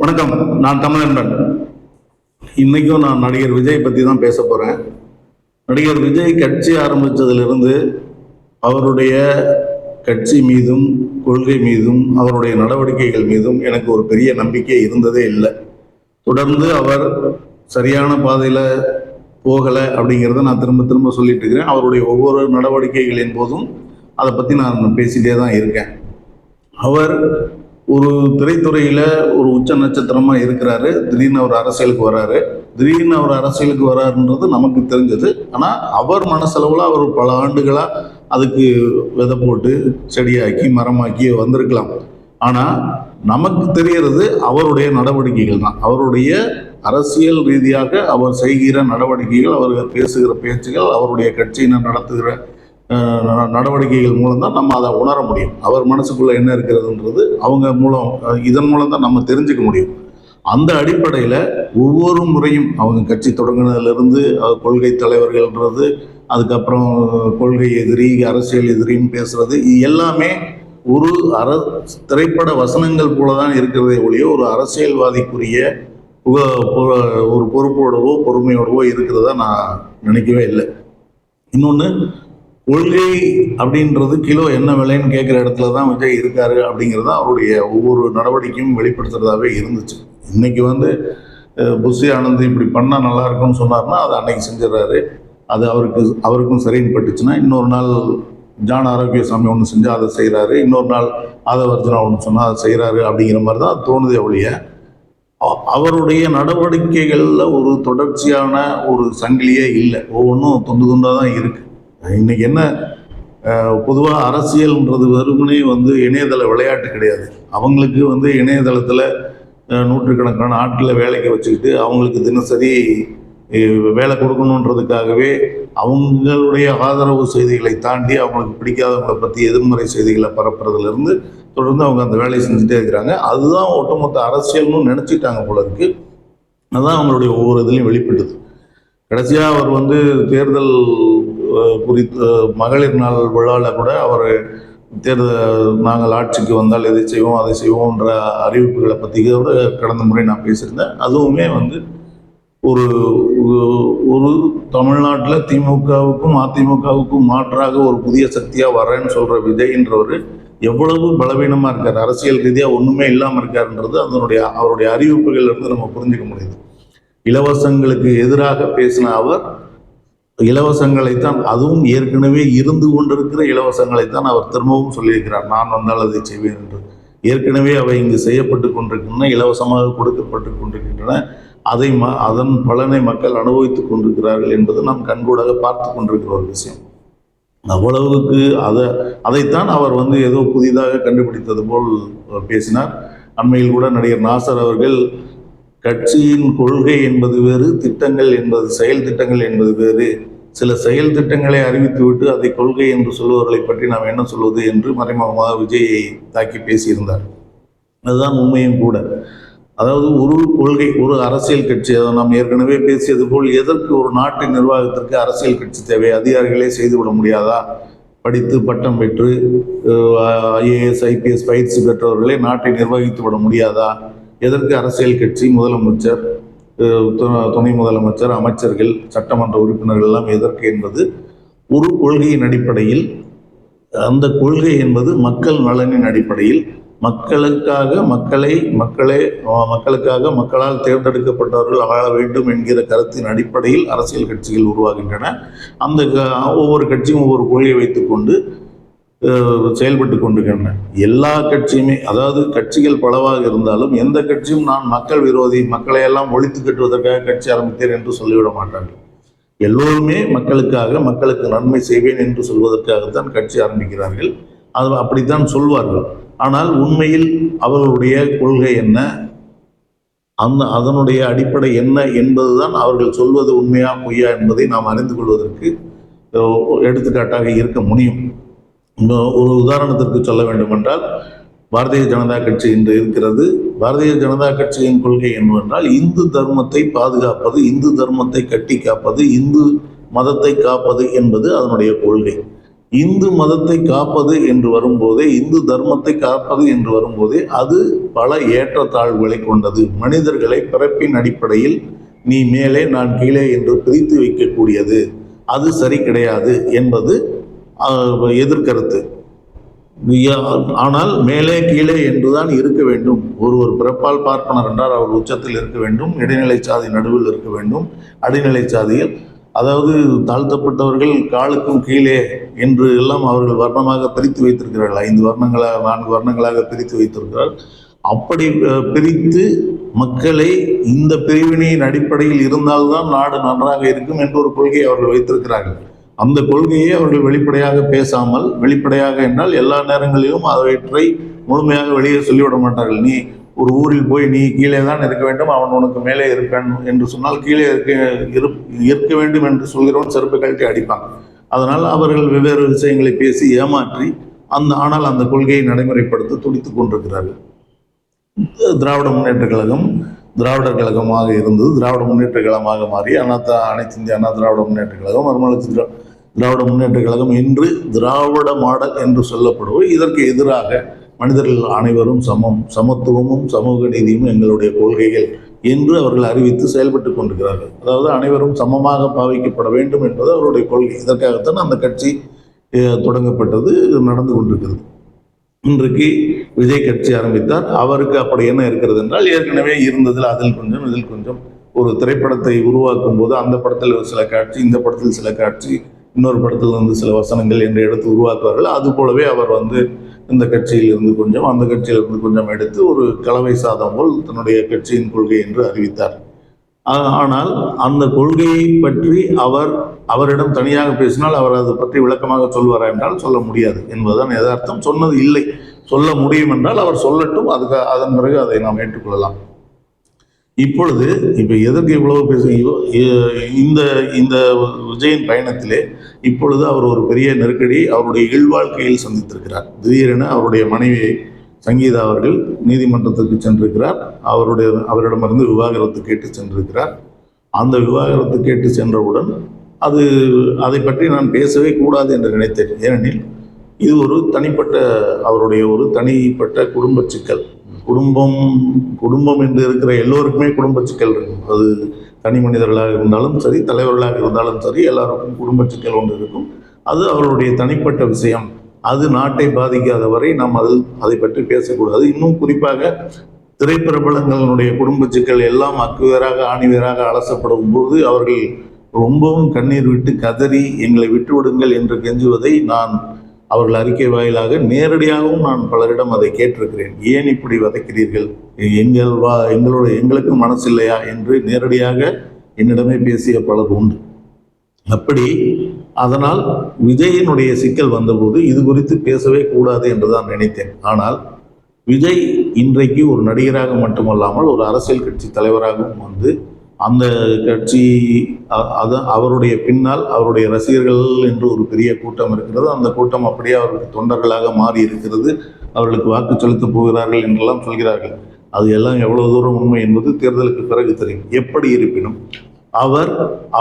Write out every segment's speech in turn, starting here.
வணக்கம். நான் தமிழன்பன். இன்னைக்கும் நான் நடிகர் விஜய் பற்றி தான் பேச போகிறேன். நடிகர் விஜய் கட்சி ஆரம்பித்ததிலிருந்து அவருடைய கட்சி மீதும் கொள்கை மீதும் அவருடைய நடவடிக்கைகள் மீதும் எனக்கு ஒரு பெரிய நம்பிக்கை இருந்ததே இல்லை. தொடர்ந்து அவர் சரியான பாதையில் போகலை அப்படிங்கிறத நான் திரும்ப திரும்ப சொல்லிட்டு இருக்கிறேன். அவருடைய ஒவ்வொரு நடவடிக்கைகளின் போதும் அதை பற்றி நான் பேசிகிட்டே தான் இருக்கேன். அவர் ஒரு திரைத்துறையில் ஒரு உச்ச நட்சத்திரமாக இருக்கிறாரு. திடீர்னு அவர் அரசியலுக்கு வராருன்றது நமக்கு தெரிஞ்சது. ஆனால் அவர் மனசளவில் அவர் பல ஆண்டுகளாக அதுக்கு விதை போட்டு செடியாக்கி மரமாக்கி வந்திருக்கலாம். ஆனால் நமக்கு தெரிகிறது அவருடைய நடவடிக்கைகள் தான். அவருடைய அரசியல் ரீதியாக அவர் செய்கிற நடவடிக்கைகள், அவர் பேசுகிற பேச்சுகள், அவருடைய கட்சியினர் நடத்துகிற நடவடிக்கைகள் மூலம் தான் நம்ம அதை உணர முடியும். அவர் மனசுக்குள்ளே என்ன இருக்கிறதுன்றது இதன் மூலம் தான் நம்ம தெரிஞ்சுக்க முடியும். அந்த அடிப்படையில் ஒவ்வொரு முறையும் அவங்க கட்சி தொடங்கினதுலேருந்து கொள்கை தலைவர்கள்ன்றது, அதுக்கப்புறம் கொள்கை எதிரி, அரசியல் எதிரின்னு பேசுறது, இது எல்லாமே ஒரு திரைப்பட வசனங்கள் போல தான் இருக்கிறதே ஒழிய ஒரு அரசியல்வாதிக்குரிய ஒரு பொறுப்போடவோ பொறுமையோடவோ இருக்கிறதா நான் நினைக்கவே இல்லை. இன்னொன்று, கொள்கை அப்படின்றது கிலோ என்ன விலைன்னு கேட்குற இடத்துல தான் விஜய் இருக்காரு அப்படிங்கிறது அவருடைய ஒவ்வொரு நடவடிக்கையும் வெளிப்படுத்துறதாவே இருந்துச்சு. இன்னைக்கு புஷி ஆனந்த் இப்படி பண்ணால் நல்லா இருக்கும்னு சொன்னார்னா அதை அன்னைக்கு செஞ்சிடறாரு. அது அவருக்கும் சரின்னு பட்டுச்சுன்னா இன்னொரு நாள் ஜான் ஆரோக்கியசாமி ஒன்று செஞ்சால் அதை செய்கிறாரு, இன்னொரு நாள் ஆதவர்ஜனா ஒன்று சொன்னால் அதை செய்கிறாரு அப்படிங்கிற மாதிரி தான் தோணுதே ஒழிய அவருடைய நடவடிக்கைகளில் ஒரு தொடர்ச்சியான ஒரு சங்கிலியே இல்லை. ஒவ்வொன்றும் துண்டு துண்டாக தான் இருக்குது. இன்னைக்கு என்ன, பொதுவாக அரசியல்ன்றது வெறுமனே இணையதள விளையாட்டு கிடையாது. அவங்களுக்கு இணையதளத்தில் நூற்றுக்கணக்கான ஆட்களை வேலைக்கு வச்சுக்கிட்டு அவங்களுக்கு தினசரி வேலை கொடுக்கணுன்றதுக்காகவே அவங்களுடைய ஆதரவு செய்திகளை தாண்டி அவங்களுக்கு பிடிக்காதவங்களை பற்றி எதிர்மறை செய்திகளை பரப்புறதுலேருந்து தொடர்ந்து அவங்க அந்த வேலையை செஞ்சுட்டே இருக்கிறாங்க. அதுதான் ஒட்டுமொத்த அரசியல்னு நினச்சிட்டாங்க போல இருக்கு. அதுதான் அவங்களுடைய ஒவ்வொரு இதுலையும் வெளிப்பட்டது. கடைசியாக அவர் தேர்தல் குறித்து மகளிர் நாள் விழாவில் கூட அவர் நாங்கள் ஆட்சிக்கு வந்தால் எதை செய்வோம் அதை செய்வோம்ன்ற அறிவிப்புகளை பற்றி கூட கடந்த முறை நான் பேசியிருந்தேன். அதுவுமே ஒரு ஒரு தமிழ்நாட்டில் திமுகவுக்கும் அதிமுகவுக்கும் மாற்றாக ஒரு புதிய சக்தியாக வரேன்னு சொல்கிற விஜய்ன்றவர் எவ்வளவு பலவீனமாக இருக்கார், அரசியல் ரீதியாக ஒன்றுமே இல்லாமல் இருக்காருன்றது அவருடைய அறிவிப்புகள்லேருந்து நம்ம புரிஞ்சுக்க முடியுது. இலவசங்களுக்கு எதிராக பேசின அவர் இலவசங்களைத்தான், அதுவும் ஏற்கனவே இருந்து கொண்டிருக்கிற இலவசங்களைத்தான் அவர் திரும்பவும் சொல்லியிருக்கிறார். நான் வந்தால் அதை செய்வேன் என்று. ஏற்கனவே அவை இங்கு செய்யப்பட்டு கொண்டிருக்கின்றன, இலவசமாக கொடுக்கப்பட்டு கொண்டிருக்கின்றன. அதன் பலனை மக்கள் அனுபவித்துக் கொண்டிருக்கிறார்கள் என்பது நாம் கண்கூடாக பார்த்து கொண்டிருக்கிற ஒரு விஷயம். அவ்வளவுக்கு அதைத்தான் அவர் ஏதோ புதிதாக கண்டுபிடித்தது போல் பேசினார். அண்மையில் கூட நடிகர் நாசர் அவர்கள் கட்சியின் கொள்கை என்பது வேறு, திட்டங்கள் என்பது செயல் திட்டங்கள் என்பது வேறு, சில செயல் திட்டங்களை அறிவித்துவிட்டு அதை கொள்கை என்று சொல்பவர்களை பற்றி நாம் என்ன சொல்வது என்று மறைமுகமாக விஜயை தாக்கி பேசியிருந்தார். அதுதான் உண்மையும் கூட. அதாவது ஒரு கொள்கை, ஒரு அரசியல் கட்சி, அதை நாம் ஏற்கனவே பேசியது போல், எதற்கு ஒரு நாட்டின் நிர்வாகத்திற்கு அரசியல் கட்சி தேவை? அதிகாரிகளே செய்துவிட முடியாதா? படித்து பட்டம் பெற்று IAS IPS பயிற்சி பெற்றவர்களே நாட்டை நிர்வகித்து விட முடியாதா? எதற்கு அரசியல் கட்சி? முதலமைச்சர், துணை முதலமைச்சர், அமைச்சர்கள், சட்டமன்ற உறுப்பினர்கள் எல்லாம் எதற்கு என்பது ஒரு கொள்கையின் அடிப்படையில். அந்த கொள்கை என்பது மக்கள் நலனின் அடிப்படையில், மக்களுக்காக மக்களால் தேர்ந்தெடுக்கப்பட்டவர்கள் ஆள வேண்டும் என்கிற கருத்தின் அடிப்படையில் அரசியல் கட்சிகள் உருவாகின்றன. அந்த ஒவ்வொரு கட்சியும் ஒவ்வொரு கொள்கையை வைத்துக்கொண்டு செயல்பட்டு கொண்டிருக்கின்றன. எல்லா கட்சியுமே, அதாவது கட்சிகள் பலவாக இருந்தாலும் எந்த கட்சியும் நான் மக்கள் விரோதி, மக்களை எல்லாம் ஒழித்து கட்டுவதற்காக கட்சி ஆரம்பித்தேன் என்று சொல்லிவிட மாட்டார்கள். எல்லோருமே மக்களுக்கு நன்மை செய்வேன் என்று சொல்வதற்காகத்தான் கட்சி ஆரம்பிக்கிறார்கள். அது அப்படித்தான் சொல்வார்கள். ஆனால் உண்மையில் அவர்களுடைய கொள்கை என்ன, அதனுடைய அடிப்படை என்ன என்பதுதான் அவர்கள் சொல்வது உண்மையா பொய்யா என்பதை நாம் அறிந்து கொள்வதற்கு எடுத்துக்காட்டாக இருக்க முடியும். ஒரு உதாரணத்திற்கு சொல்ல வேண்டுமென்றால், பாரதிய ஜனதா கட்சி இன்று இருக்கிறது. பாரதிய ஜனதா கட்சியின் கொள்கை என்னவென்றால் இந்து தர்மத்தை பாதுகாப்பது, இந்து தர்மத்தை கட்டி காப்பது, இந்து மதத்தை காப்பது என்பது அதனுடைய கொள்கை. இந்து மதத்தை காப்பது என்று வரும்போதே, இந்து தர்மத்தை காப்பது என்று வரும்போதே அது பல ஏற்றத்தாழ்வுகளை கொண்டது. மனிதர்களை பிறப்பின் அடிப்படையில் நீ மேலே நான் கீழே என்று பிரித்து வைக்கக்கூடியது. அது சரி கிடையாது என்பது எதிர்கருத்து. ஆனால் மேலே கீழே என்றுதான் இருக்க வேண்டும். ஒருவர் பிறப்பால் பார்ப்பனர் என்றால் அவர் உச்சத்தில் இருக்க வேண்டும், இடைநிலை சாதி நடுவில் இருக்க வேண்டும், அடிநிலை சாதியில் அதாவது தாழ்த்தப்பட்டவர்கள் காலுக்கும் கீழே என்று எல்லாம் அவர்கள் வர்ணமாக பிரித்து வைத்திருக்கிறார்கள். 5 வர்ணங்களாக 4 வர்ணங்களாக பிரித்து வைத்திருக்கிறார். அப்படி பிரித்து மக்களை இந்த பிரிவினையின் அடிப்படையில் இருந்தால்தான் நாடு நன்றாக இருக்கும் என்ற ஒரு கொள்கையை அவர்கள் வைத்திருக்கிறார்கள். அந்த கொள்கையை அவர்கள் வெளிப்படையாக பேசாமல், வெளிப்படையாக என்றால் எல்லா நேரங்களிலும் அவற்றை முழுமையாக வெளியே சொல்லிவிட மாட்டார்கள். நீ ஒரு ஊரில் போய் நீ கீழே தான் இருக்க வேண்டும், அவன் உனக்கு மேலே இருப்பான் என்று சொன்னால் கீழே இருக்க வேண்டும் என்று சொல்கிறவன் செருப்பு கழட்டி அடிப்பான். அதனால் அவர்கள் வெவ்வேறு விஷயங்களை பேசி ஏமாற்றி ஆனால் அந்த கொள்கையை நடைமுறைப்படுத்த துடித்துக் கொண்டிருக்கிறார்கள். திராவிட முன்னேற்ற கழகம் திராவிடர் கழகமாக இருந்தது, திராவிட முன்னேற்ற கழகமாக மாறி அனைத்து இந்திய அண்ணா திராவிட முன்னேற்ற கழகம், மறுமலர்ச்சி திராவிட முன்னேற்ற கழகம் என்று திராவிட மாடல் என்று சொல்லப்படுவது. இதற்கு எதிராக மனிதர்கள் அனைவரும் சமத்துவமும் சமூக நீதியும் எங்களுடைய கொள்கைகள் என்று அவர்கள் அறிவித்து செயல்பட்டு கொண்டிருக்கிறார்கள். அதாவது அனைவரும் சமமாக பாவிக்கப்பட வேண்டும் என்பது அவருடைய கொள்கை. இதற்காகத்தான் அந்த கட்சி தொடங்கப்பட்டது, நடந்து கொண்டிருக்கிறது. இன்றைக்கு விஜய் கட்சி ஆரம்பித்தார். அவருக்கு அப்படி என்ன இருக்கிறது என்றால், ஏற்கனவே இருந்ததில் அதில் கொஞ்சம் இதில் கொஞ்சம் ஒரு திரைப்படத்தை உருவாக்கும் போது அந்த படத்தில் சில காட்சி, இந்த படத்தில் சில காட்சி, இன்னொரு படத்தில் சில வசனங்கள் என்று எடுத்து உருவாக்குவார்கள். அது போலவே அவர் இந்த கட்சியில் இருந்து கொஞ்சம் அந்த கட்சியிலிருந்து கொஞ்சம் எடுத்து ஒரு கலவை சாதம் போல் தன்னுடைய கட்சியின் கொள்கை என்று அறிவித்தார். ஆனால் அந்த கொள்கையை பற்றி அவரிடம் தனியாக பேசினால் அவர் அதை பற்றி விளக்கமாக சொல்வாரா என்றால் சொல்ல முடியாது என்பதுதான் யதார்த்தம். சொன்னது இல்லை. சொல்ல முடியும் என்றால் அவர் சொல்லட்டும், அதன் பிறகு அதை நாம் ஏற்றுக்கொள்ளலாம். இப்பொழுது எதற்கு இவ்வளவு பேசுகிறீங்களோ, இந்த விஜயின் பயணத்திலே இப்பொழுது அவர் ஒரு பெரிய நெருக்கடியை அவருடைய இல்வாழ்க்கையில் சந்தித்திருக்கிறார். திடீரென அவருடைய மனைவியை சங்கீதா அவர்கள் நீதிமன்றத்திற்கு சென்றிருக்கிறார். அவரிடமிருந்து விவாகரத்து கேட்டு சென்றிருக்கிறார். அந்த விவாகரத்து கேட்டு சென்றவுடன் அதை பற்றி நான் பேசவே கூடாது என்று நினைத்தேன். ஏனெனில் இது ஒரு அவருடைய ஒரு தனிப்பட்ட குடும்ப சிக்கல். குடும்பம் என்று இருக்கிற எல்லோருக்குமே குடும்ப சிக்கல் இருக்கும். அது தனி மனிதர்களாக இருந்தாலும் சரி, தலைவர்களாக இருந்தாலும் சரி, எல்லாருக்கும் குடும்ப சிக்கல் ஒன்று இருக்கும். அது அவருடைய தனிப்பட்ட விஷயம். அது நாட்டை பாதிக்காத வரை நாம் அதை பற்றி பேசக்கூடாது. இன்னும் குறிப்பாக திரைப்பிரபலங்களுடைய குடும்ப சிக்கல் எல்லாம் அக்குவேராக ஆணிவேராக அலசப்படும் போது அவர்கள் ரொம்பவும் கண்ணீர் விட்டு கதறி எங்களை விட்டுவிடுங்கள் என்று கெஞ்சுவதை நான் அவர்கள் அறிக்கை வாயிலாக நேரடியாகவும் நான் பலரிடம் அதை கேட்டிருக்கிறேன். ஏன் இப்படி வதைக்கிறீர்கள், எங்களுக்கு மனசு இல்லையா என்று நேரடியாக என்னிடமே பேசிய பலர் உண்டு. அப்படி அதனால் விஜயினுடைய சிக்கல் வந்தபோது இது குறித்து பேசவே கூடாது என்றுதான் நினைத்தேன். ஆனால் விஜய் இன்றைக்கு ஒரு நடிகராக மட்டுமல்லாமல் ஒரு அரசியல் கட்சி தலைவராகவும் அந்த கட்சி அவருடைய பின்னால் அவருடைய ரசிகர்கள் என்று ஒரு பெரிய கூட்டம் இருக்கிறது. அந்த கூட்டம் அப்படியே அவருக்கு தொண்டர்களாக மாறி இருக்கிறது. அவர்களுக்கு வாக்கு செலுத்தப் போகிறார்கள் என்றெல்லாம் சொல்கிறார்கள். அது எல்லாம் எவ்வளவு தூரம் உண்மை என்பது தேர்தலுக்கு பிறகு தெரியும். எப்படி இருப்பினும்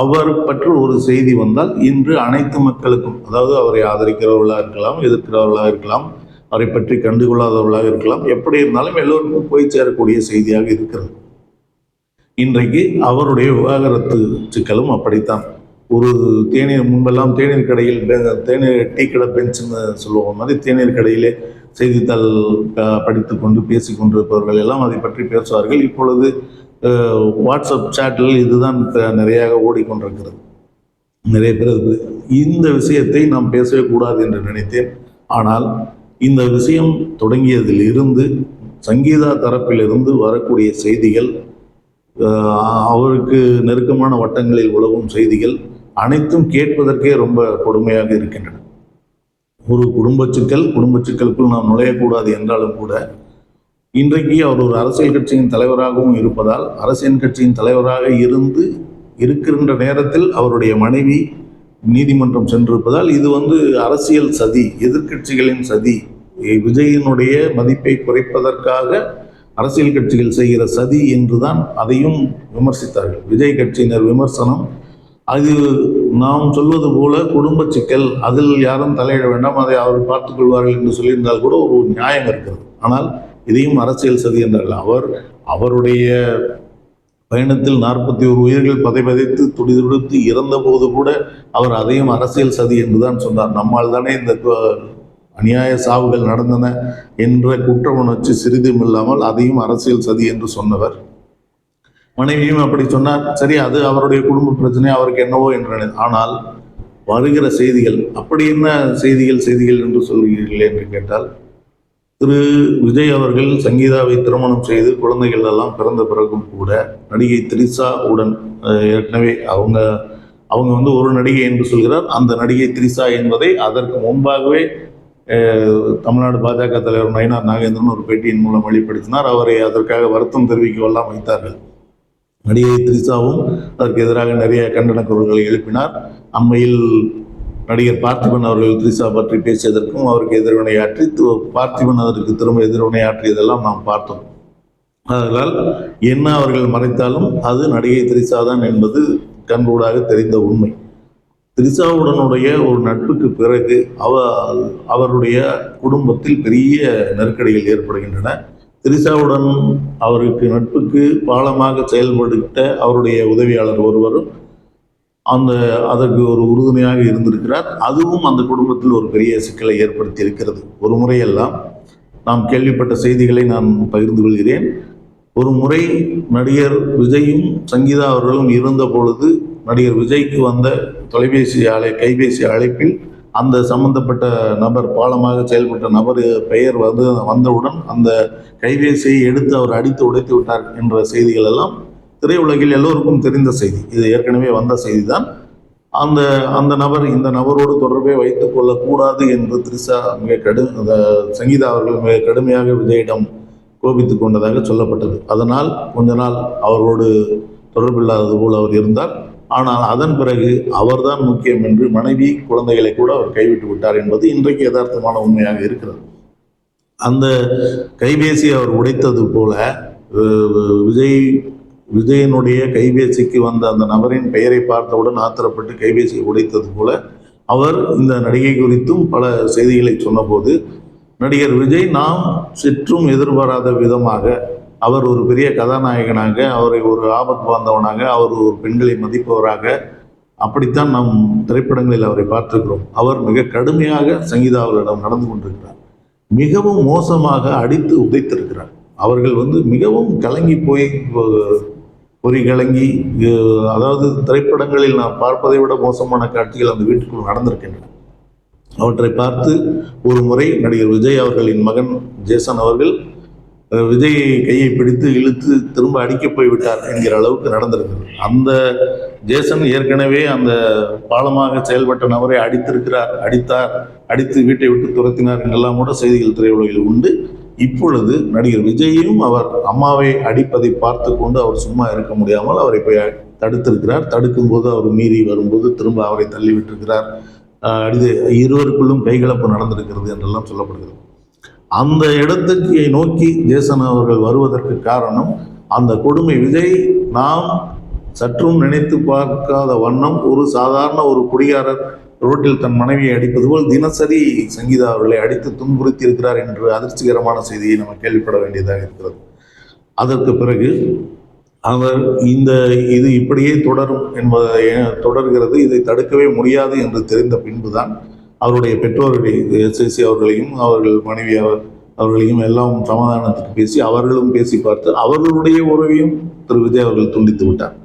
அவர் பற்றி ஒரு செய்தி வந்தால் இன்று அனைத்து மக்களுக்கும், அதாவது அவரை ஆதரிக்கிறவர்களாக இருக்கலாம், எதிர்க்கிறவர்களாக இருக்கலாம், அவரை பற்றி கண்டுகொள்ளாதவர்களாக இருக்கலாம், எப்படி இருந்தாலும் எல்லோருக்கும் போய் சேரக்கூடிய செய்தியாக இருக்கிறது. இன்றைக்கு அவருடைய விவாகரத்து சிக்கலும் அப்படித்தான். ஒரு முன்பெல்லாம் தேநீர் கடையில் டீ கடை பெஞ்சுன்னு சொல்லுவோம் மாதிரி தேநீர் கடையிலே செய்தித்தாள் படித்து கொண்டு பேசி கொண்டிருப்பவர்கள் எல்லாம் அதை பற்றி பேசுவார்கள். இப்பொழுது வாட்ஸ்அப் சாட்டில் இதுதான் நிறையாக ஓடிக்கொண்டிருக்கிறது. நிறைய பேர் இந்த விஷயத்தை நாம் பேசவே கூடாது என்று நினைத்தேன். ஆனால் இந்த விஷயம் தொடங்கியதில் இருந்து சங்கீதா தரப்பிலிருந்து வரக்கூடிய செய்திகள், அவருக்கு நெருக்கமான வட்டங்களில் உலகும் செய்திகள் அனைத்தும் கேட்பதற்கே ரொம்ப கொடுமையாக இருக்கின்றன. ஒரு குடும்ப சிக்கலுக்குள் நாம் நுழையக்கூடாது என்றாலும் கூட இன்றைக்கு அவர் ஒரு அரசியல் கட்சியின் தலைவராகவும் இருப்பதால், அரசியல் கட்சியின் தலைவராக இருக்கின்ற நேரத்தில் அவருடைய மனைவி நீதிமன்றம் சென்றிருப்பதால் இது அரசியல் சதி, எதிர்கட்சிகளின் சதி, விஜயினுடைய மதிப்பை குறைப்பதற்காக அரசியல் கட்சிகள் செய்கிற சதி என்றுதான் அதையும் விமர்சித்தார்கள். விஜய் கட்சியினர் விமர்சனம் அது நாம் சொல்வது போல குடும்ப சிக்கல், அதில் யாரும் தலையிட வேண்டாம், அதை அவர் பார்த்துக் கொள்வார்கள் என்று சொல்லியிருந்தால் கூட ஒரு நியாயம் இருக்கிறது. ஆனால் இதையும் அரசியல் சதி என்றால் அவருடைய பயணத்தில் 41 உயிர்கள் பதைபதைத்து துடிதுடித்து இறந்த போது கூட அவர் அதையும் அரசியல் சதி என்றுதான் சொன்னார். நம்மால் தானே இந்த அநியாய சாவுகள் நடந்தன என்ற குற்ற உணர்ச்சி சிறிதும் இல்லாமல் அதையும் அரசியல் சதி என்று சொன்னவர். மனைவியும் அப்படி சொன்னார். சரி, அது அவருடைய குடும்ப பிரச்சனை, அவருக்கு என்னவோ என்று. ஆனால் வருகிற செய்திகள் அப்படி என்ன செய்திகள் என்று சொல்கிறீர்கள் என்று கேட்டால், திரு விஜய் அவர்கள் சங்கீதாவை திருமணம் செய்து குழந்தைகள் எல்லாம் பிறந்த பிறகும் கூட நடிகை திரிஷா உடன் ஏற்கனவே அவங்க வந்து ஒரு நடிகை என்று சொல்கிறார். அந்த நடிகை திரிஷா என்பதை அதற்கு முன்பாகவே தமிழ்நாடு பாஜக தலைவர் நயினார் நாகேந்திரன் ஒரு பேட்டியின் மூலம் வெளிப்படுத்தினார். அவரை அதற்காக வருத்தம் தெரிவிக்கவெல்லாம் வைத்தார்கள். நடிகை திரிஷாவும் அதற்கு எதிராக நிறைய கண்டன குரல்களை எழுப்பினார். அண்மையில் நடிகர் பார்த்திபன் அவர்கள் திரிஷா பற்றி பேசியதற்கும் அவருக்கு எதிர்வினையாற்றி பார்த்திபன் அதற்கு திரும்ப எதிர்வினையாற்றியதெல்லாம் நாம் பார்த்தோம். அதனால் என்ன அவர்கள் மறைத்தாலும் அது நடிகை திரிஷா தான் என்பது கண்கூடாக தெரிந்த உண்மை. திரிஷாவுடனுடைய ஒரு நட்புக்கு பிறகு அவருடைய குடும்பத்தில் பெரிய நெருக்கடிகள் ஏற்படுகின்றன. திரிஷாவுடன் அவருக்கு நட்புக்கு பாலமாக செயல்படுத்த அவருடைய உதவியாளர் ஒருவரும் அதற்கு ஒரு உறுதுணையாக இருந்திருக்கிறார். அதுவும் அந்த குடும்பத்தில் ஒரு பெரிய சிக்கலை ஏற்படுத்தி இருக்கிறது. ஒரு முறையெல்லாம் நாம் கேள்விப்பட்ட செய்திகளை நான் பகிர்ந்து கொள்கிறேன். ஒரு முறை நடிகர் விஜயும் சங்கீதா அவர்களும் இருந்த பொழுது நடிகர் விஜய்க்கு வந்த கைபேசி அழைப்பில் அந்த சம்பந்தப்பட்ட நபர், பாலமாக செயல்பட்ட நபர் பெயர் வந்தவுடன் அந்த கைபேசியை எடுத்து அவர் அடித்து உடைத்து விட்டார் என்ற செய்திகள் எல்லாம் திரையுலகில் எல்லோருக்கும் தெரிந்த செய்தி. இது ஏற்கனவே வந்த செய்தி தான். அந்த நபர் இந்த நபரோடு தொடர்பை வைத்துக் கொள்ளக்கூடாது என்று திரிஷா சங்கீதா அவர்கள் மிக கடுமையாக விஜயிடம் கோபித்துக் கொண்டதாக சொல்லப்பட்டது. அதனால் கொஞ்ச நாள் அவரோடு தொடர்பில்லாதது போல் அவர் இருந்தார். ஆனால் அதன் பிறகு அவர்தான் முக்கியம் என்று மனைவி குழந்தைகளை கூட அவர் கைவிட்டு விட்டார் என்பது இன்றைக்கு யதார்த்தமான உண்மையாக இருக்கிறது. அந்த கைபேசி அவர் உடைத்தது போல விஜயனுடைய கைபேசிக்கு வந்த அந்த நபரின் பெயரை பார்த்தவுடன் ஆத்திரப்பட்டு கைபேசியை உடைத்தது போல அவர் இந்த நடிகை குறித்தும் பல செய்திகளை சொன்னபோது நடிகர் விஜய் நாம் சற்றும் எதிர்பாராத விதமாக அவர் ஒரு பெரிய கதாநாயகனாக, அவரை ஒரு ஆபத்து வாழ்ந்தவனாக, அவர் ஒரு பெண்களை மதிப்பவராக, அப்படித்தான் நாம் திரைப்படங்களில் அவரை பார்த்திருக்கிறோம். அவர் மிக கடுமையாக சங்கீதா அவர்களிடம் நடந்து கொண்டிருக்கிறார். மிகவும் மோசமாக அடித்து உதைத்திருக்கிறார். அவர்கள் மிகவும் கலங்கி போய் பொறி கலங்கி, அதாவது திரைப்படங்களில் நாம் பார்ப்பதை விட மோசமான காட்சிகள் அந்த வீட்டுக்குள் நடந்திருக்கின்றன. அவற்றை பார்த்து ஒரு முறை நடிகர் விஜய் அவர்களின் மகன் ஜேசன் அவர்கள் விஜய் கையை பிடித்து இழுத்து திரும்ப அடிக்க போய்விட்டார் என்கிற அளவுக்கு நடந்திருக்கிறது. அந்த ஜேசன் ஏற்கனவே அந்த பாலமாக செயல்பட்ட நபரை அடித்து வீட்டை விட்டு துரத்தினார் என்றெல்லாம் கூட செய்திகள் திரையுலகில் உண்டு. இப்பொழுது நடிகர் விஜயும் அவர் அம்மாவை அடிப்பதை பார்த்து கொண்டு அவர் சும்மா இருக்க முடியாமல் அவரை போய் தடுத்திருக்கிறார். தடுக்கும் போது அவர் மீறி வரும்போது திரும்ப அவரை தள்ளிவிட்டிருக்கிறார். இருவருக்குள்ளும் கைகலப்பு நடந்திருக்கிறது என்றெல்லாம் சொல்லப்படுகிறது. அந்த இடத்துக்கு நோக்கி ஜேசன் அவர்கள் வருவதற்கு காரணம் அந்த கொடுமை. விஜய் நாம் சற்றும் நினைத்து பார்க்காத வண்ணம் ஒரு சாதாரண ஒரு குடிகாரர் ரோட்டில் தன் மனைவியை அடிப்பது போல் தினசரி சங்கீதா அவர்களை அடித்து துன்புறுத்தி இருக்கிறார் என்று அதிர்ச்சிகரமான செய்தியை நம்ம கேள்விப்பட வேண்டியதாக இருக்கிறது. அதற்கு பிறகு அவர் இது இப்படியே தொடர்கிறது, இதை தடுக்கவே முடியாது என்று தெரிந்த பின்புதான் அவருடைய பெற்றோர்களை எஸ்எஸ்சி அவர்களையும் அவர்கள் மனைவி அவர்களையும் எல்லாம் சமாதானத்துக்கு பேசி அவர்களும் பேசி பார்த்து அவர்களுடைய உறவையும் திரு விஜய் அவர்கள் துண்டித்து விட்டார்.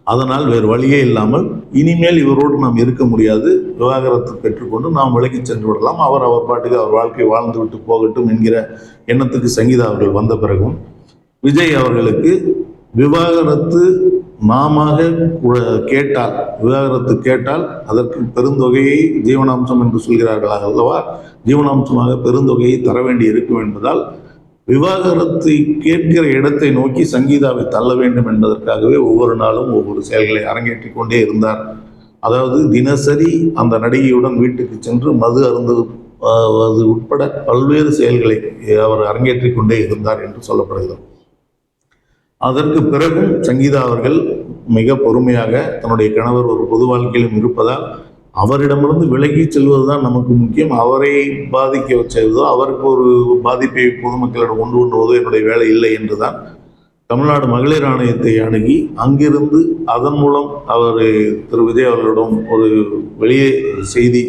அதனால் வேறு வழியே இல்லாமல் இனிமேல் இவரோடு நாம் இருக்க முடியாது, விவாகரத்து பெற்றுக்கொண்டு நாம் விலகி சென்று விடலாம், அவர் பாட்டுக்கு அவர் வாழ்க்கை வாழ்ந்து விட்டு போகட்டும் என்கிற எண்ணத்துக்கு சங்கீதா அவர்கள் வந்த பிறகும் விஜய் அவர்களுக்கு விவாகரத்து விவாகரத்து கேட்டால் அதற்கு பெருந்தொகையை ஜீவனாம்சம் என்று சொல்கிறார்கள் அல்லவா, ஜீவனாம்சமாக பெருந்தொகையை தர வேண்டி இருக்கும் என்பதால் விவாகரத்தை கேட்கிற இடத்தை நோக்கி சங்கீதாவை தள்ள வேண்டும் என்பதற்காகவே ஒவ்வொரு நாளும் ஒவ்வொரு செயல்களை அரங்கேற்றி கொண்டே இருந்தார். அதாவது தினசரி அந்த நடிகையுடன் வீட்டுக்கு சென்று மது அருந்துவது உட்பட பல்வேறு செயல்களை அவர் அரங்கேற்றி கொண்டே இருந்தார் என்று சொல்லப்படுகிறது. அதற்கு பிறகும் சங்கீதா அவர்கள் மிக பொறுமையாக தன்னுடைய கணவர் ஒரு பொது வாழ்க்கையிலும் இருப்பதால் அவரிடமிருந்து விலகி செல்வதுதான் நமக்கு முக்கியம். அவரை பாதிக்க செய்வதோ அவருக்கு ஒரு பாதிப்பை பொதுமக்களிடம் கொண்டு வருவதோ என்னுடைய வேலை இல்லை என்றுதான் தமிழ்நாடு மகளிர் ஆணையத்தை அணுகி அங்கிருந்து அதன் மூலம் அவர் திரு விஜய் அவர்களிடம் ஒரு வெளியே செய்தி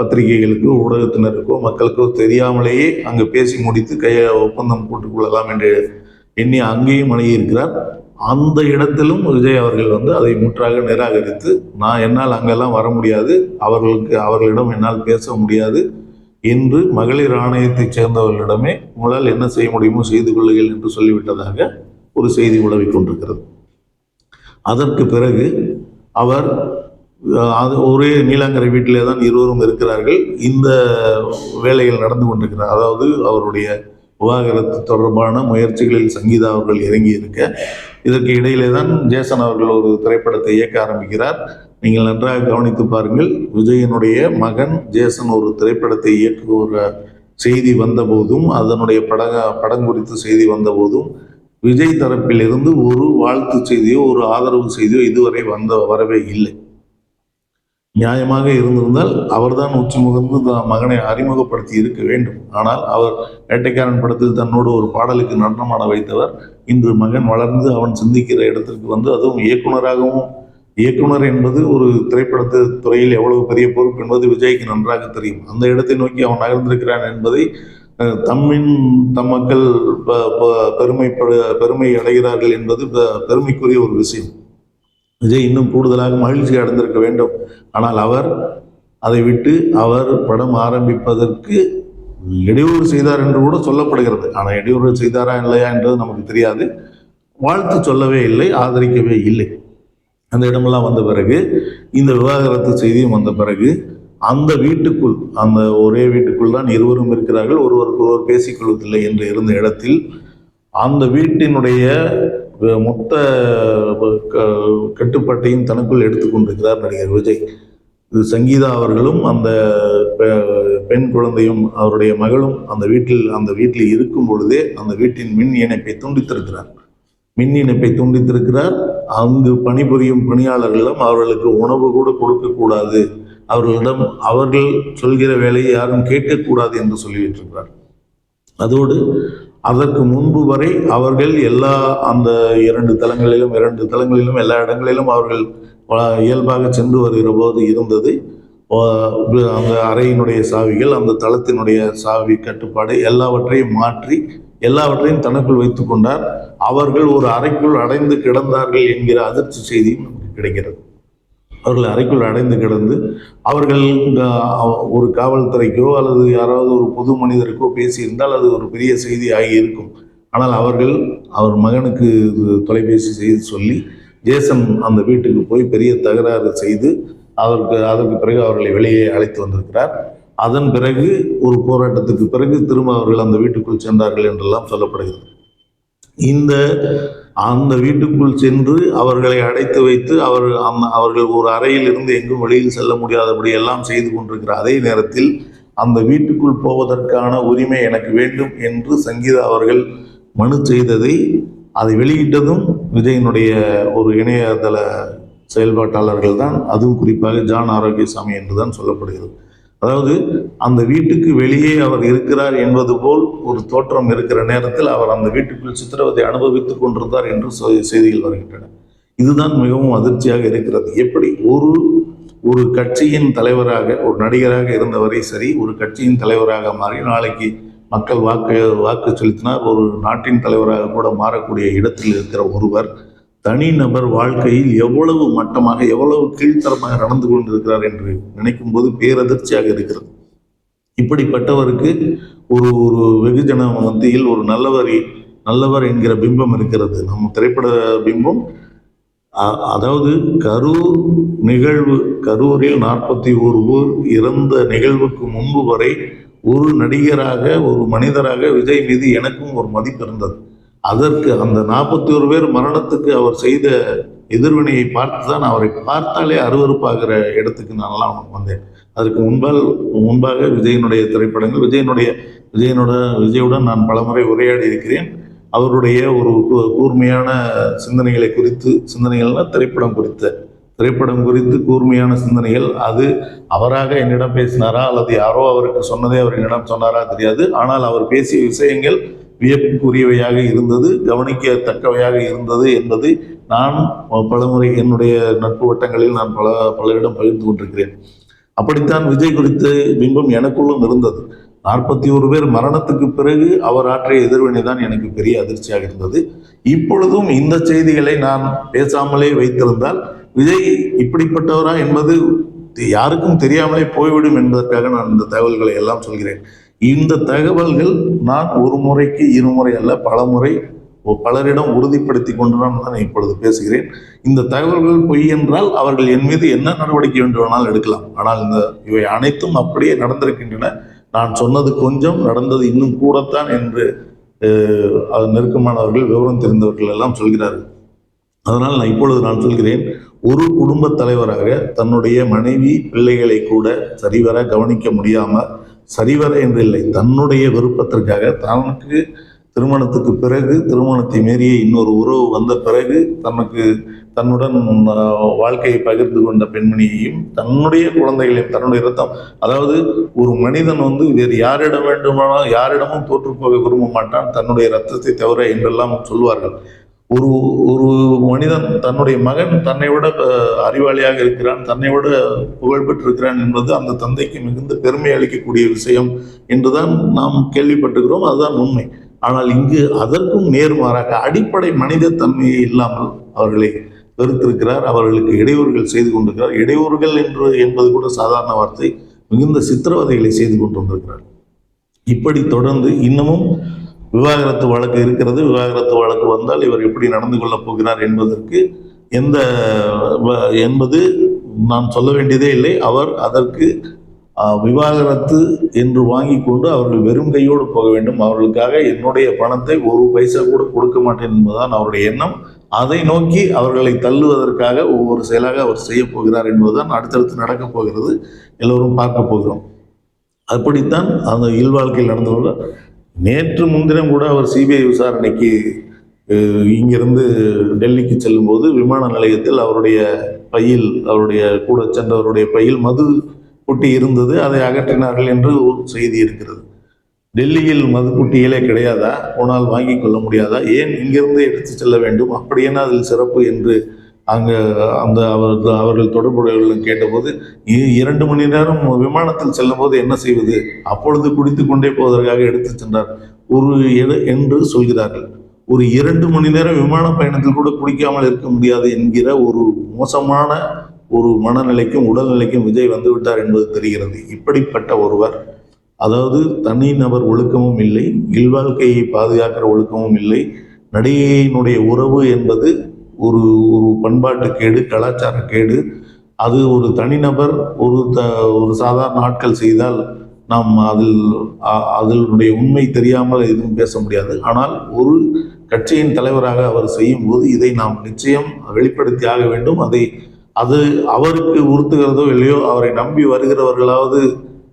பத்திரிகைகளுக்கோ ஊடகத்தினருக்கோ மக்களுக்கோ தெரியாமலேயே அங்கு பேசி முடித்து ஒப்பந்தம் போட்டுக்கொள்ளலாம் என்று எண்ணி அங்கேயும் அணுகியிருக்கிறார். அந்த இடத்திலும் விஜய் அவர்கள் அதை முற்றாக நிராகரித்து, நான் என்னால் அங்கெல்லாம் வர முடியாது, அவர்களிடம் என்னால் பேச முடியாது என்று மகளிர் ஆணையத்தைச் சேர்ந்தவர்களிடமே உங்களால் என்ன செய்ய முடியுமோ செய்து கொள்ளுங்கள் என்று சொல்லிவிட்டதாக ஒரு செய்தி உலவிக் கொண்டிருக்கிறது. அதற்கு பிறகு அவர் ஒரே நீலாங்கரை வீட்டிலே தான் இருவரும் இருக்கிறார்கள். இந்த வேலைகள் நடந்து கொண்டிருக்கிறார். அதாவது அவருடைய விவாகரத்து தொடர்பான முயற்சிகளில் சங்கீதா அவர்கள் இறங்கி இருக்க, இதற்கு இடையிலே தான் ஜேசன் அவர்கள் ஒரு திரைப்படத்தை இயக்க ஆரம்பிக்கிறார். நீங்கள் நன்றாக கவனித்து பாருங்கள். விஜயனுடைய மகன் ஜேசன் ஒரு திரைப்படத்தை இயக்குகிற செய்தி வந்தபோதும், அதனுடைய படம் குறித்து செய்தி வந்தபோதும் விஜய் தரப்பில் இருந்து ஒரு வாழ்த்து செய்தியோ ஒரு ஆதரவு செய்தியோ இதுவரை வரவே இல்லை. நியாயமாக இருந்திருந்தால் அவர்தான் உச்சி முகர்ந்து மகனை அறிமுகப்படுத்தி இருக்க வேண்டும். ஆனால் அவர் வேட்டைக்காரன் படத்தில் தன்னோடு ஒரு பாடலுக்கு நடனமாட வைத்தவர் இன்று மகன் வளர்ந்து அவன் சிந்திக்கிற இடத்திற்கு அதுவும் இயக்குனர் என்பது ஒரு திரைப்படத்து துறையில் எவ்வளவு பெரிய பொறுப்பு என்பது விஜய்க்கு நன்றாக தெரியும். அந்த இடத்தை நோக்கி அவன் நகர்ந்திருக்கிறான் என்பதை தம் மக்கள் பெருமை அடைகிறார்கள் என்பது பெருமைக்குரிய ஒரு விஷயம். விஜய் இன்னும் கூடுதலாக மகிழ்ச்சி அடைந்திருக்க வேண்டும். ஆனால் அவர் அதை விட்டு அவர் படம் ஆரம்பிப்பதற்கு இடையூறு செய்தார் என்று கூட சொல்லப்படுகிறது. ஆனால் இடையூறு செய்தாரா இல்லையா என்றது நமக்கு தெரியாது. வாழ்த்து சொல்லவே இல்லை, ஆதரிக்கவே இல்லை. அந்த இடமெல்லாம் வந்த பிறகு, இந்த விவாகரத்து செய்தியும் வந்த பிறகு, அந்த வீட்டுக்குள், அந்த ஒரே வீட்டுக்குள் தான் இருவரும் இருக்கிறார்கள், ஒருவருக்கு ஒருவர் பேசிக்கொள்வதில்லை என்று இருந்த இடத்தில் அந்த வீட்டினுடைய மொத்த கட்டுப்பாட்டையும் தனக்குள் எடுத்துக்கொண்டிருக்கிறார் நடிகர் விஜய். சங்கீதா அவர்களும் அந்த பெண் குழந்தையும் அவருடைய மகளும் அந்த வீட்டில் இருக்கும் பொழுதே அந்த வீட்டின் மின் இணைப்பை துண்டித்திருக்கிறார். அங்கு பணிபுரியும் பணியாளர்களிடம் அவர்களுக்கு உணவு கூட கொடுக்கக்கூடாது, அவர்களிடம் அவர்கள் சொல்கிற வேலையை யாரும் கேட்கக்கூடாது என்று சொல்லிவிட்டிருக்கிறார். அதோடு அதற்கு முன்பு வரை அவர்கள் அந்த இரண்டு தலங்களிலும் எல்லா இடங்களிலும் அவர்கள் இயல்பாக சென்று வருகிற போது இருந்தது அந்த அறையினுடைய சாவிகள், அந்த தளத்தினுடைய சாவி கட்டுப்பாடு எல்லாவற்றையும் மாற்றி எல்லாவற்றையும் தனக்குள் வைத்துக் கொண்டார். அவர்கள் ஒரு அறைக்குள் அடைந்து கிடந்தார்கள் என்கிற அதிர்ச்சி செய்தியும் நமக்கு கிடைக்கிறது. அவர்கள் அறைக்குள் அடைந்து கிடந்து அவர்கள் ஒரு காவல்துறைக்கோ அல்லது யாராவது ஒரு பொது மனிதருக்கோ பேசியிருந்தால் அது ஒரு பெரிய செய்தி ஆகி இருக்கும். ஆனால் அவர் மகனுக்கு தொலைபேசி செய்து சொல்லி ஜேசன் அந்த வீட்டுக்கு போய் பெரிய தகராறு செய்து அதற்கு பிறகு அவர்களை வெளியே அழைத்து வந்திருக்கிறார். அதன் பிறகு ஒரு போராட்டத்துக்கு பிறகு திரும்ப அவர்கள் அந்த வீட்டுக்குள் சென்றார்கள் என்றெல்லாம் சொல்லப்படுகிறது. அந்த வீட்டுக்குள் சென்று அவர்களை அடைத்து வைத்து அவர்கள் ஒரு அறையில் இருந்து எங்கும் வெளியில் செல்ல முடியாதபடி எல்லாம் செய்து கொண்டிருக்கிற அதே நேரத்தில் அந்த வீட்டுக்குள் போவதற்கான உரிமை எனக்கு வேண்டும் என்று சங்கீதா அவர்கள் மனு செய்ததை அதை வெளியிட்டதும் விஜயனுடைய ஒரு இணையதள செயல்பாட்டாளர்கள் தான். அதுவும் குறிப்பாக ஜான் ஆரோக்கியசாமி என்றுதான் சொல்லப்படுகிறது. அதாவது அந்த வீட்டுக்கு வெளியே அவர் இருக்கிறார் என்பது போல் ஒரு தோற்றம் இருக்கிற நேரத்தில் அவர் அந்த வீட்டுக்குள் சித்திரவதை அனுபவித்துக் கொண்டிருந்தார் என்று செய்திகள் வருகின்றன. இதுதான் மிகவும் அதிர்ச்சியாக இருக்கிறது. எப்படி ஒரு கட்சியின் தலைவராக, ஒரு நடிகராக இருந்தவரை சரி, ஒரு கட்சியின் தலைவராக மாறி நாளைக்கு மக்கள் வாக்கு செலுத்தினார் ஒரு நாட்டின் தலைவராக கூட மாறக்கூடிய இடத்தில் இருக்கிற ஒருவர் தனிநபர் வாழ்க்கையில் எவ்வளவு மட்டமாக எவ்வளவு கீழ்த்தரமாக நடந்து கொண்டிருக்கிறார் என்று நினைக்கும் போது பேரதிர்ச்சியாக இருக்கிறது. இப்படிப்பட்டவருக்கு ஒரு வெகுஜன மத்தியில் ஒரு நல்லவர் என்கிற பிம்பம் இருக்கிறது. நம்ம திரைப்பட பிம்பம். அதாவது கரூரில் 41 பேர் இறந்த நிகழ்வுக்கு முன்பு வரை ஒரு நடிகராக, ஒரு மனிதராக விஜய் மீது எனக்கும் ஒரு மதிப்பு இருந்தது. அதற்கு அந்த 41 பேர் மரணத்துக்கு அவர் செய்த எதிர்வினையை பார்த்துதான் அவரை பார்த்தாலே அருவருப்பாகிற இடத்துக்கு நான்லாம் வந்தேன். அதற்கு முன்பாக விஜயனுடைய திரைப்படங்கள், விஜயுடன் நான் பலமுறை உரையாடி இருக்கிறேன். அவருடைய ஒரு கூர்மையான சிந்தனைகளை குறித்து, சிந்தனைகள்னா திரைப்படம் குறித்து கூர்மையான சிந்தனைகள். அது அவராக என்னிடம் பேசினாரா அல்லது யாரோ அவருக்கு சொன்னதே அவர் என்னிடம் சொன்னாரா தெரியாது. ஆனால் அவர் பேசிய விஷயங்கள் வியப்புக்குரியவையாக இருந்தது, கவனிக்கத்தக்கவையாக இருந்தது என்பது நான் பலமுறை என்னுடைய நட்பு வட்டங்களில் நான் பலரிடம் பகிர்ந்து கொண்டிருக்கிறேன். அப்படித்தான் விஜய் குறித்த பிம்பம் எனக்குள்ளும் இருந்தது. 41 பேர் மரணத்துக்கு பிறகு அவர் ஆற்றிய எதிர்வினை தான் எனக்கு பெரிய அதிர்ச்சியாக இருந்தது. இப்பொழுதும் இந்த செய்திகளை நான் பேசாமலே வைத்திருந்தால் விஜய் இப்படிப்பட்டவரா என்பது யாருக்கும் தெரியாமலே போய்விடும் என்பதற்காக நான் இந்த தகவல்களை எல்லாம் சொல்கிறேன். இந்த தகவல்கள் நான் ஒரு முறைக்கு இருமுறை அல்ல, பல முறை பலரிடம் உறுதிப்படுத்தி கொண்டு நான் இப்பொழுது பேசுகிறேன். இந்த தகவல்கள் பொய் என்றால் அவர்கள் என் மீது என்ன நடவடிக்கை வேண்டுமானால் எடுக்கலாம். ஆனால் இவை அனைத்தும் அப்படியே நடந்திருக்கின்றன. நான் சொன்னது கொஞ்சம், நடந்தது இன்னும் கூடத்தான் என்று நெருக்கமானவர்கள், விவரம் தெரிந்தவர்கள் எல்லாம் சொல்கிறார்கள். அதனால் நான் சொல்கிறேன், ஒரு குடும்ப தலைவராக தன்னுடைய மனைவி பிள்ளைகளை கூட சரிவர கவனிக்க முடியாமல், சரிவர என்று இல்லை, தன்னுடைய விருப்பத்திற்காக தனக்கு திருமணத்துக்கு பிறகு, திருமணத்தை மீறிய இன்னொரு உறவு வந்த பிறகு தன்னுடன் வாழ்க்கையை பகிர்ந்து கொண்ட பெண்மணியையும் தன்னுடைய குழந்தைகளையும், தன்னுடைய இரத்தம், அதாவது ஒரு மனிதன் வேறு யாரிடம் வேண்டுமானால் யாரிடமும் தோற்றுப்போக விரும்ப மாட்டான் தன்னுடைய இரத்தத்தை தவிர என்றெல்லாம் சொல்வார்கள். ஒரு ஒரு மனிதன் தன்னுடைய மகன் தன்னை விட அறிவாளியாக இருக்கிறான், தன்னை விட புகழ்பெற்றிருக்கிறான் என்பது அந்த தந்தைக்கு மிகுந்த பெருமை அளிக்கக்கூடிய விஷயம் என்றுதான் நாம் கேள்விப்பட்டுகிறோம். அதுதான் உண்மை. ஆனால் இங்கு அதற்கும் நேர்மாறாக அடிப்படை மனித தன்மையை இல்லாமல் அவர்களை வெறுத்திருக்கிறார், அவர்களுக்கு இடையூறுகள் செய்து கொண்டிருக்கிறார். இடையூறுகள் என்பது கூட சாதாரண வார்த்தை, மிகுந்த சித்திரவதைகளை செய்து கொண்டு வந்திருக்கிறார். இப்படி தொடர்ந்து இன்னமும் விவாகரத்து வழக்கு இருக்கிறது. விவாகரத்து வழக்கு வந்தால் இவர் எப்படி நடந்து கொள்ளப் போகிறார் என்பது நான் சொல்ல வேண்டியதே இல்லை. அவர் அதற்கு விவாகரத்து என்று வாங்கி கொண்டு அவர்கள் வெறும் கையோடு போக வேண்டும். அவர்களுக்காக என்னுடைய பணத்தை ஒரு பைசா கூட கொடுக்க மாட்டேன் என்பதுதான் அவருடைய எண்ணம். அதை நோக்கி அவர்களை தள்ளுவதற்காக ஒவ்வொரு செயலாக அவர் செய்ய போகிறார் என்பதுதான் அடுத்தடுத்து நடக்கப் போகிறது. எல்லோரும் பார்க்க போகிறோம். அப்படித்தான் அந்த இல்வாழ்க்கையில் நடந்து. நேற்று முன்தினம் கூட அவர் சிபிஐ விசாரணைக்கு இங்கிருந்து டெல்லிக்கு செல்லும்போது விமான நிலையத்தில் அவருடைய கூட சென்றவருடைய பையில் மது புட்டி இருந்தது, அதை அகற்றினார்கள் என்று ஒரு செய்தி இருக்கிறது. டெல்லியில் மது புட்டிகளே கிடையாதா? போனால் வாங்கி கொள்ள முடியாதா? ஏன் இங்கிருந்து எடுத்து செல்ல வேண்டும்? அப்படி என்ன அதில் சிறப்பு என்று அவர்கள் தொடர்புடையவர்களும் கேட்டபோது, 2 மணி நேரம் விமானத்தில் செல்லும் போது என்ன செய்வது, அப்பொழுது குடித்து கொண்டே போவதற்காக எடுத்து சென்றார் என்று சொல்கிறார்கள். ஒரு 2 மணி நேரம் விமான பயணத்தில் கூட குடிக்காமல் இருக்க முடியாது என்கிற ஒரு மோசமான ஒரு மனநிலைக்கும் உடல்நிலைக்கும் விஜய் வந்துவிட்டார் என்பது தெரிகிறது. இப்படிப்பட்ட ஒருவர், அதாவது தனிநபர் ஒழுக்கமும் இல்லை, இல்வாழ்க்கையை பாதுகாக்கிற ஒழுக்கமும் இல்லை. நடிகையினுடைய உறவு என்பது ஒரு பண்பாட்டுக்கேடு, கலாச்சாரக்கேடு. அது ஒரு தனிநபர் ஒரு சாதாரண ஆட்கள் செய்தால் நாம் அதனுடைய உண்மை தெரியாமல் எதுவும் பேச முடியாது. ஆனால் ஒரு கட்சியின் தலைவராக அவர் செய்யும் போது இதை நாம் நிச்சயம் வெளிப்படுத்தி ஆக வேண்டும். அது அவருக்கு உறுத்துகிறதோ இல்லையோ, அவரை நம்பி வருகிறவர்களாவது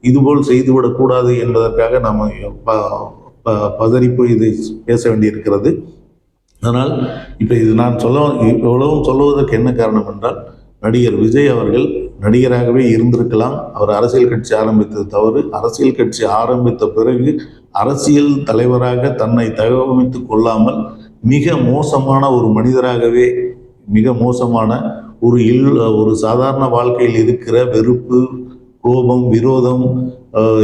இதுபோல் செய்துவிடக்கூடாது என்பதற்காக நாம் பதறிப்போய் இதை பேச வேண்டியிருக்கிறது. அதனால் இப்போ இது நான் இவ்வளவும் சொல்லுவதற்கு என்ன காரணம் என்றால், நடிகர் விஜய் அவர்கள் நடிகராகவே இருந்திருக்கலாம். அவர் அரசியல் கட்சி ஆரம்பித்தது தவறு. அரசியல் கட்சி ஆரம்பித்த பிறகு அரசியல் தலைவராக தன்னை தகவமைத்து கொள்ளாமல் மிக மோசமான ஒரு மனிதராகவே, மிக மோசமான ஒரு சாதாரண வாழ்க்கையில் இருக்கிற வெறுப்பு, கோபம், விரோதம்,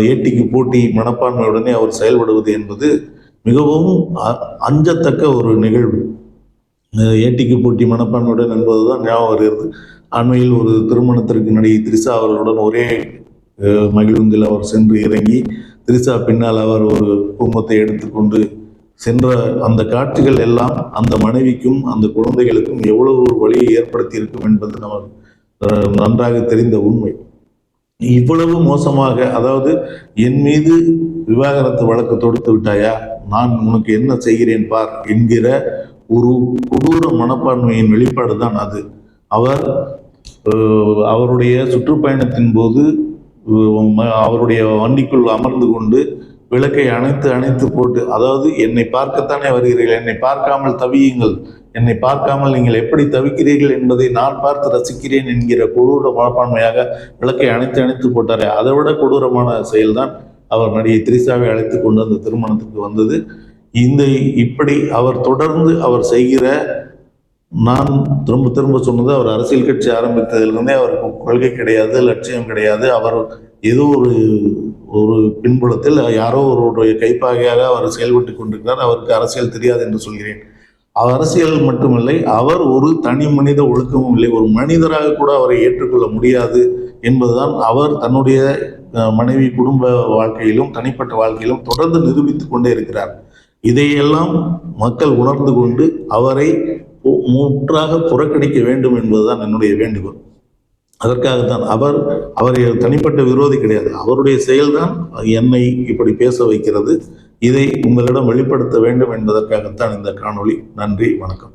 ஏட்டிக்கு போட்டி மனப்பான்மையுடனே அவர் செயல்படுவது என்பது மிகவும் அஞ்சத்தக்க ஒரு நிகழ்வு. ஏட்டிக்கு போட்டி மனப்பான்மையுடன் என்பதுதான் ஞாபகம் வருகிறது. அண்மையில் ஒரு திருமணத்திற்கு நடிகை திரிஷா அவர்களுடன் ஒரே மகிழுந்தில் அவர் சென்று இறங்கி, திரிஷா பின்னால் அவர் ஒரு குடும்பத்தை எடுத்துக்கொண்டு சென்ற அந்த காட்சிகள் எல்லாம் அந்த மனைவிக்கும் அந்த குழந்தைகளுக்கும் எவ்வளவு ஒரு வழியை ஏற்படுத்தி இருக்கும் என்பது நமக்கு நன்றாக தெரிந்த உண்மை. இவ்வளவு மோசமாக, அதாவது என் மீது விவாகரத்து வழக்கு தொடுத்து விட்டாயா, நான் உனக்கு என்ன செய்கிறேன் பார் என்கிற ஒரு கொடூர மனப்பான்மையின் வெளிப்பாடு தான் அது. அவருடைய சுற்றுப்பயணத்தின் போது அவருடைய வண்டிக்குள் அமர்ந்து கொண்டு விளக்கை அணைத்து அணைத்து போட்டு, அதாவது என்னை பார்க்கத்தானே வருகிறீர்கள், என்னை பார்க்காமல் தவியுங்கள், என்னை பார்க்காமல் நீங்கள் எப்படி தவிக்கிறீர்கள் என்பதை நான் பார்த்து ரசிக்கிறேன் என்கிற கொடூர மனப்பான்மையாக விளக்கை அணைத்து அணைத்து போட்டாரே, அதை விட கொடூரமான செயல்தான் அவர் நடிகை திரிசாவை அழைத்து கொண்டு அந்த திருமணத்துக்கு வந்தது. இப்படி அவர் தொடர்ந்து அவர் செய்கிற, நான் திரும்ப திரும்ப சொன்னது, அவர் அரசியல் கட்சி ஆரம்பித்ததிலிருந்தே அவருக்கு கொள்கை கிடையாது, லட்சியம் கிடையாது. அவர் ஏதோ ஒரு பின்புலத்தில் யாரோ ஒருவருடைய கைப்பாகையாக அவர் செயல்பட்டு கொண்டிருக்கிறார். அவருக்கு அரசியல் தெரியாது என்று சொல்கிறேன். அரசியல் மட்டுமில்லை, அவர் ஒரு தனி மனித ஒழுக்கமும் இல்லை. ஒரு மனிதராக கூட அவரை ஏற்றுக்கொள்ள முடியாது என்பதுதான் அவர் தன்னுடைய மனைவி குடும்ப வாழ்க்கையிலும் தனிப்பட்ட வாழ்க்கையிலும் தொடர்ந்து நிரூபித்துக் கொண்டே இருக்கிறார். இதையெல்லாம் மக்கள் உணர்ந்து கொண்டு அவரை முற்றாக புறக்கணிக்க வேண்டும் என்பதுதான் என்னுடைய வேண்டுகோள். அதற்காகத்தான் அவரை தனிப்பட்ட விரோதி கிடையாது, அவருடைய செயல்தான் என்னை இப்படி பேச வைக்கிறது. இதை உங்களிடம் வெளிப்படுத்த வேண்டும் என்பதற்காகத்தான் இந்த காணொளி. நன்றி, வணக்கம்.